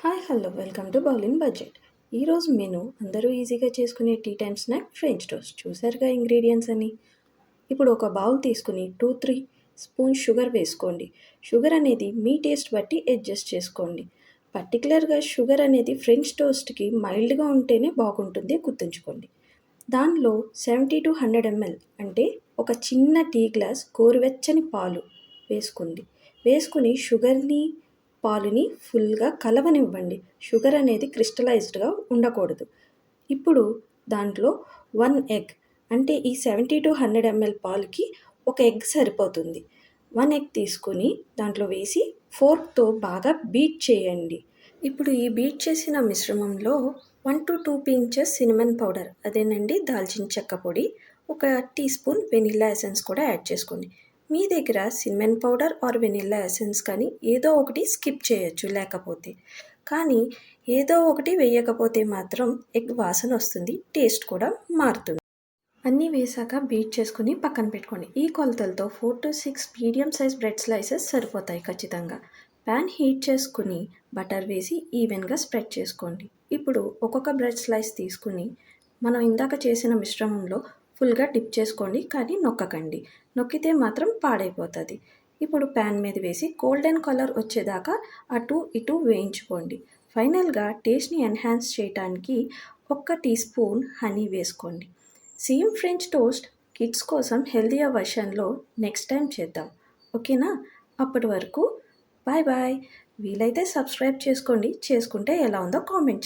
Hello welcome to bowl in budget. ఈరోజు menu అందరూ ఈజీగా చేసుకునే tea time snack French toast. చూసారుగా ఇంగ్రీడియంట్స్ అని. ఇప్పుడు ఒక బౌల్ తీసుకుని 2-3 స్పూన్ షుగర్ వేసుకోండి. షుగర్ అనేది మీ టేస్ట్ బట్టి అడ్జస్ట్ చేసుకోండి. పర్టికులర్గా షుగర్ అనేది ఫ్రెంచ్ టోస్ట్కి మైల్డ్గా ఉంటేనే బాగుంటుంది, గుర్తుంచుకోండి. దానిలో 70-100 ml అంటే ఒక చిన్న టీ గ్లాస్ గోరువెచ్చని పాలు వేసుకుని షుగర్ని పాలుని ఫుల్గా కలవనివ్వండి. షుగర్ అనేది క్రిస్టలైజ్డ్గా ఉండకూడదు. ఇప్పుడు దాంట్లో 1 ఎగ్, అంటే ఈ 70-100 ml పాలుకి ఒక ఎగ్ సరిపోతుంది. 1 ఎగ్ తీసుకుని దాంట్లో వేసి ఫోర్క్తో బాగా బీట్ చేయండి. ఇప్పుడు ఈ బీట్ చేసిన మిశ్రమంలో 1-2 pinches సినమన్ పౌడర్, అదేనండి దాల్చిన చెక్క పొడి, 1 టీ స్పూన్ వెనిల్లా ఎసెన్స్ కూడా యాడ్ చేసుకోండి. మీ దగ్గర cinnamon powder are vanilla essence కానీ ఏదో ఒకటి స్కిప్ చేయొచ్చు లేకపోతే. కానీ ఏదో ఒకటి వేయకపోతే మాత్రం ఎగ్ వాసన వస్తుంది, టేస్ట్ కూడా మారుతుంది. అన్నీ వేసాక బీట్ చేసుకుని పక్కన పెట్టుకోండి. ఈ కొలతలతో 4-6 మీడియం సైజ్ బ్రెడ్ స్లైసెస్ సరిపోతాయి ఖచ్చితంగా. ప్యాన్ హీట్ చేసుకుని బటర్ వేసి ఈవెన్గా స్ప్రెడ్ చేసుకోండి. ఇప్పుడు ఒక్కొక్క బ్రెడ్ స్లైస్ తీసుకుని మనం ఇందాక చేసిన మిశ్రమంలో ఫుల్గా డిప్ చేసుకోండి, కానీ నొక్కకండి. నొక్కితే మాత్రం పాడైపోతుంది. ఇప్పుడు ప్యాన్ మీద వేసి గోల్డెన్ కలర్ వచ్చేదాకా అటు ఇటు వేయించుకోండి. ఫైనల్గా టేస్ట్ని ఎన్హాన్స్ చేయడానికి 1 టీ స్పూన్ హనీ వేసుకోండి. సేమ్ ఫ్రెంచ్ టోస్ట్ కిడ్స్ కోసం హెల్దీయర్ వర్షన్లో నెక్స్ట్ టైం చేద్దాం, ఓకేనా? అప్పటి వరకు బాయ్. వీలైతే సబ్స్క్రైబ్ చేసుకోండి. చేసుకుంటే ఎలా ఉందో కామెంట్